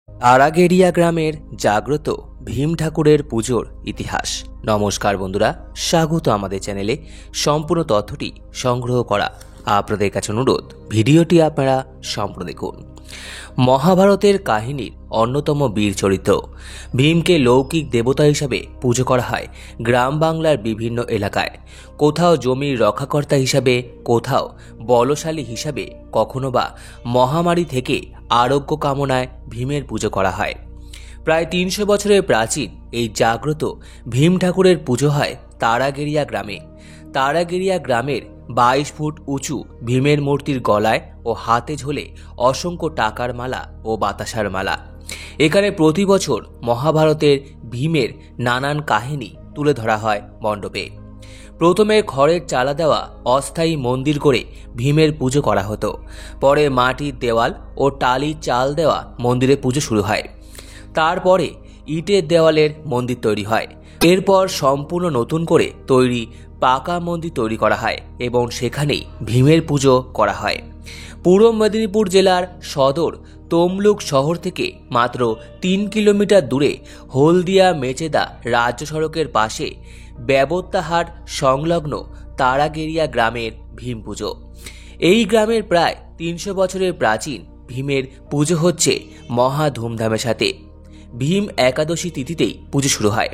আরাগেরিয়া গ্রামের জাগ্রত ভীম ঠাকুরের পুজোর ইতিহাস। নমস্কার বন্ধুরা, স্বাগত আমাদের চ্যানেলে। সম্পূর্ণ তথ্যটি সংগ্রহ করা আপনাদের কাছে অনুরোধ, ভিডিওটি আপনারা সম্পূর্ণ দেখুন। মহাভারতের কাহিনীর অন্যতম বীর চরিত্র ভীমকে লৌকিক দেবতা হিসাবে পুজো করা হয় গ্রাম বাংলার বিভিন্ন এলাকায়। কোথাও জমির রক্ষাকর্তা হিসাবে, কোথাও বলশালী হিসাবে, কখনো বা মহামারী থেকে আরোগ্য কামনায় ভীমের পুজো করা হয়। প্রায় ৩০০ বছরের প্রাচীন এই জাগ্রত ভীম ঠাকুরের পুজো হয় তারাগেরিয়া গ্রামে। তারাগেরিয়া গ্রামের ২২ ফুট উঁচু ভীমের মূর্তির গলায় ও হাতে ঝোলে অসংখ্য টাকার মালা ও বাতাসার মালা। এখানে প্রতি বছর মহাভারতের ভীমের নানান কাহিনী তুলে ধরা হয় মণ্ডপে। প্রথমে খড়ের চালা দেওয়া অস্থায়ী মন্দির করে ভীমের পুজো করা হতো। পরে মাটির দেওয়াল ও টালির চাল দেওয়া মন্দিরে পুজো শুরু হয়। তারপরে ইটের দেওয়ালের মন্দির তৈরি হয়। এরপর সম্পূর্ণ নতুন করে তৈরি পাকা মন্দির তৈরি করা হয় এবং সেখানেই ভীমের পুজো করা হয়। পূর্ব মেদিনীপুর জেলার সদর তমলুক শহর থেকে মাত্র ৩ কিলোমিটার দূরে হলদিয়া মেচেদা রাজ্য সড়কের পাশে ব্যবত্যাহাট সংলগ্ন তারাগেরিয়া গ্রামের ভীম পুজো। এই গ্রামের প্রায় ৩০০ বছরের প্রাচীন ভীমের পুজো হচ্ছে মহা ধুমধামের সাথে। ভীম একাদশী তিথিতেই পুজো শুরু হয়।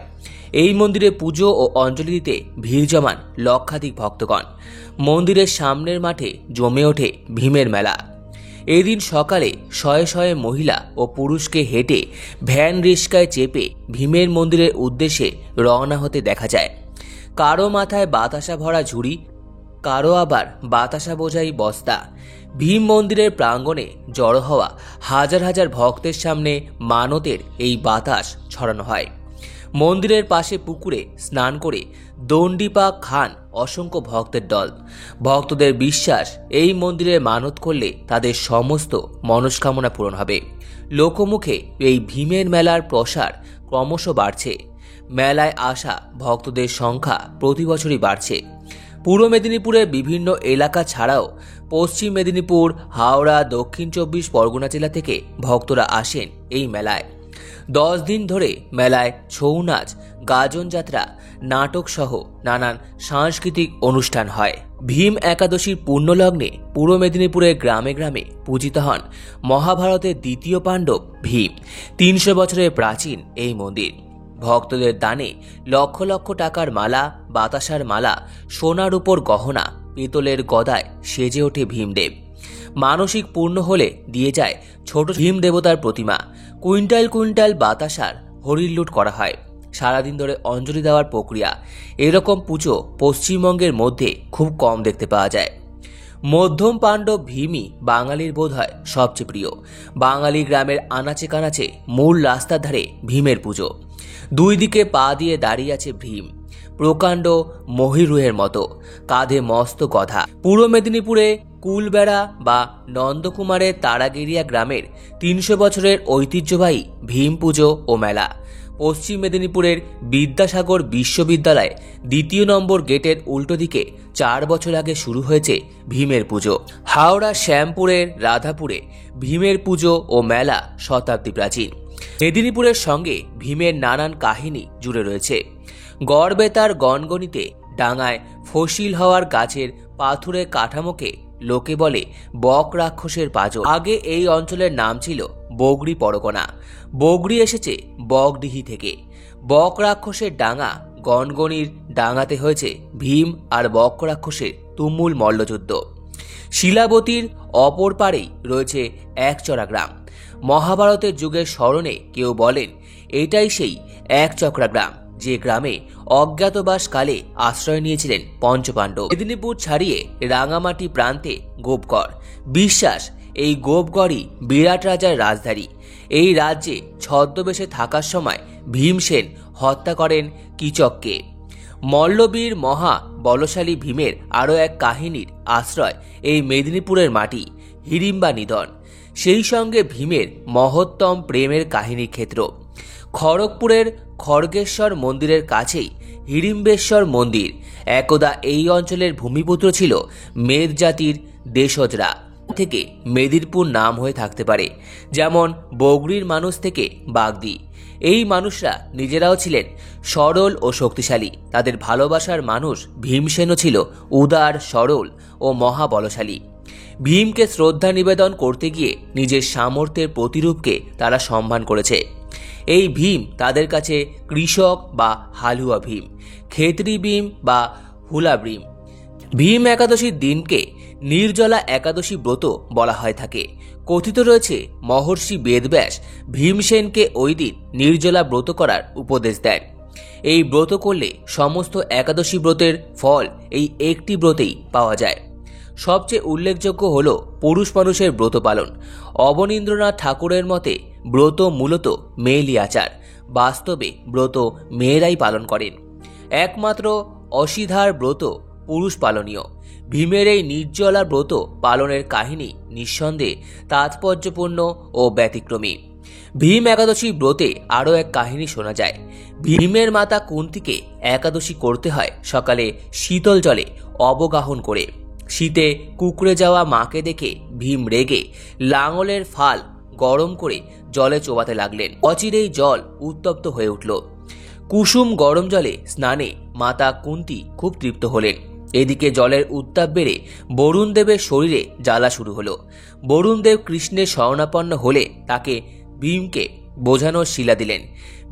এই মন্দিরে পুজো ও অঞ্জলি দিতে ভিড় জমান লক্ষাধিক ভক্তগণ। মন্দিরের সামনের মাঠে জমে ওঠে ভীমের মেলা। এই দিন সকালে শয়ে শয়ে মহিলা ও পুরুষকে হেঁটে ভ্যান রিস্কায় চেপে ভীমের মন্দিরের উদ্দেশ্যে রওনা হতে দেখা যায়। কারো মাথায় বাতাসা ভরা ঝুড়ি, কারো আবার বাতাসা বোঝাই বস্তা। ভীম মন্দিরের প্রাঙ্গণে জড়ো হওয়া হাজার হাজার ভক্তের সামনে মানতের এই বাতাস ছড়ানো হয়। মন্দিরের পাশে পুকুরে স্নান করে দণ্ডিপা খান অসংখ্য ভক্তের দল। ভক্তদের বিশ্বাস, এই মন্দিরে মানত করলে তাদের সমস্ত মনস্কামনা পূরণ হবে। লোকমুখে এই ভীমের মেলার প্রসার ক্রমশ বাড়ছে। মেলায় আসা ভক্তদের সংখ্যা প্রতি বছরই বাড়ছে। পূর্ব মেদিনীপুরের বিভিন্ন এলাকা ছাড়াও পশ্চিম মেদিনীপুর, হাওড়া, দক্ষিণ ২৪ পরগনা জেলা থেকে ভক্তরা আসেন এই মেলায়। ১০ দিন ধরে মেলায় ছৌ নাচ, গাজন যাত্রা, নাটক সহ নানান সাংস্কৃতিক অনুষ্ঠান হয়। ভীম একাদশীর পুণ্যলগ্নে পূর্ব মেদিনীপুরের গ্রামে গ্রামে পূজিত হন মহাভারতের দ্বিতীয় পাণ্ডব ভীম। ৩০০ বছরের প্রাচীন এই মন্দির। ভক্তদের দানে লক্ষ লক্ষ টাকার মালা, বাতাসার মালা, সোনার উপর গহনা, পিতলের গদায় সেজে ওঠে ভীমদেব। মানসিক পূর্ণ হলে দিয়ে যায় ছোট ভীম দেবতার প্রতিমা। কুইন্টাল কুইন্টাল বাতাসার হরিলুট করা হয়। সারাদিন ধরে অঞ্জলি দেওয়ার প্রক্রিয়া। এরকম পুজো পশ্চিমবঙ্গের মধ্যে খুব কম দেখতে পাওয়া যায়। মধ্যম পাণ্ডব ভীমই বাঙালির বোধ হয় সবচেয়ে প্রিয়। বাঙালি গ্রামের আনাচে কানাচে মূল রাস্তার ধারে ভীমের পুজো। দুই দিকে পা দিয়ে দাঁড়িয়ে আছে ভীম, প্রকাণ্ড মহিরুহের মতো, কাঁধে মস্ত গধা। পূর্ব মেদিনীপুরে কুলবেড়া বা নন্দকুমারের তারাগেরিয়া গ্রামের ৩০০ বছরের ঐতিহ্যবাহী ভীম পুজো ও মেলা। পশ্চিম মেদিনীপুরের বিদ্যাসাগর বিশ্ববিদ্যালয় ২য় নম্বর গেটের উল্টো দিকে ৪ বছর আগে শুরু হয়েছে ভীমের পুজো। হাওড়া শ্যামপুরের রাধাপুরে ভীমের পুজো ও মেলা শতাব্দী প্রাচীন। মেদিনীপুরের সঙ্গে ভীমের নানান কাহিনী জুড়ে রয়েছে। গড়বেতার গণগণিতে ডাঙায় ফসিল হওয়ার গাছের পাথুরে কাঠামোকে লোকে বলে বক রাক্ষসের পাঁজর। আগে এই অঞ্চলের নাম ছিল বগরি পরগনা। বগরি এসেছে বকডিহি থেকে। বক রাক্ষসের ডাঙা গণগণির ডাঙাতে হয়েছে ভীম আর বক রাক্ষসের তুমুল মল্লযুদ্ধ। শিলাবতীর অপর পারেই রয়েছে একচড়া গ্রাম। মহাভারতের যুগের স্মরণে কেউ বলেন এটাই সেই একচক্রা গ্রাম, যে গ্রামে অজ্ঞাতবাসকালে আশ্রয় নিয়েছিলেন পঞ্চপাণ্ডব। মেদিনীপুর ছাড়িয়ে রাঙামাটি প্রান্তে গোপগড়। বিশ্বাস, এই গোপগড়ই বিরাট রাজার রাজধানী। এই রাজ্যে ছদ্মবেশে থাকার সময় ভীমসেন হত্যা করেন কীচককে। মল্লবীর মহা বলশালী ভীমের আরও এক কাহিনীর আশ্রয় এই মেদিনীপুরের মাটি, হিড়িম্বা নিধন। সেই সঙ্গে ভীমের মহত্তম প্রেমের কাহিনীর ক্ষেত্র। খড়গপুরের খড়গেশ্বর মন্দিরের কাছেই হিড়িম্বেশ্বর মন্দির। একদা এই অঞ্চলের ভূমিপুত্র ছিল মেদ জাতির দেশজরা। থেকে মেদিরপুর নাম হয়ে থাকতে পারে, যেমন বগরির মানুষ থেকে বাগদি। এই মানুষরা নিজেরাও ছিলেন সরল ও শক্তিশালী। তাদের ভালোবাসার মানুষ ভীমসেনও ছিল উদার, সরল ও মহাবলশালী। ভীমকে শ্রদ্ধা নিবেদন করতে গিয়ে নিজের সামর্থ্যের প্রতিরূপকে তারা সম্মান করেছে। এই ভীম তাদের কাছে কৃষক বা হালুয়া ভীম, ক্ষেত্রী ভীম বা হুলা ভীম। ভীম একাদশীর দিনকে নির্জলা একাদশী ব্রত বলা হয়ে থাকে। কথিত রয়েছে মহর্ষি বেদব্যাস ভীমসেনকে ওই দিন নির্জলা ব্রত করার উপদেশ দেন। এই ব্রত করলে সমস্ত একাদশী ব্রতের ফল এই একটি ব্রতেই পাওয়া যায়। সবচেয়ে উল্লেখযোগ্য হল পুরুষ মানুষের ব্রত পালন। অবনীন্দ্রনাথ ঠাকুরের মতে ব্রত মূলত মেয়েলি আচার, বাস্তবে ব্রত মেয়েরাই পালন করেন। একমাত্র অসিধার ব্রত পুরুষ পালনীয়। ভীমের এই নির্জলা ব্রত পালনের কাহিনী নিঃসন্দেহে তাৎপর্যপূর্ণ ও ব্যতিক্রমী। ভীম একাদশী ব্রতে আরও এক কাহিনী শোনা যায়। ভীমের মাতা কুন্তিকে একাদশী করতে হয় সকালে শীতল জলে অবগাহন করে। শীতে কুঁকড়ে যাওয়া মাকে দেখে ভীম রেগে লাঙলের ফাল গরম করে জলে চোবাতে লাগলেন। অচিরেই জল উত্তপ্ত হয়ে উঠল। কুসুম গরম জলে স্নানে মাতা কুন্তি খুব তৃপ্ত হলেন। এদিকে জলের উত্তাপ বেড়ে বরুণদেবের শরীরে জ্বালা শুরু হলো। বরুণদেব কৃষ্ণের শরণাপন্ন হলে তাকে ভীমকে বোঝানোর শিলা দিলেন।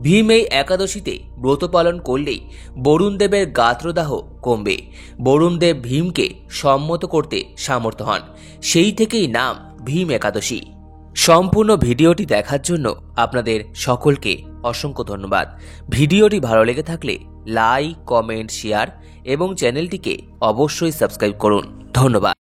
ভীম এই একাদশীতে ব্রত পালন করলেই বরুণদেবের গাত্রদাহ কমবে। বরুণদেব ভীমকে সম্মত করতে সামর্থ্য হন। সেই থেকেই নাম ভীম একাদশী। সম্পূর্ণ ভিডিওটি দেখার জন্য আপনাদের সকলকে অসংখ্য ধন্যবাদ। ভিডিওটি ভালো লেগে থাকলে লাইক, কমেন্ট, শেয়ার এবং চ্যানেলটিকে অবশ্যই সাবস্ক্রাইব করুন। ধন্যবাদ।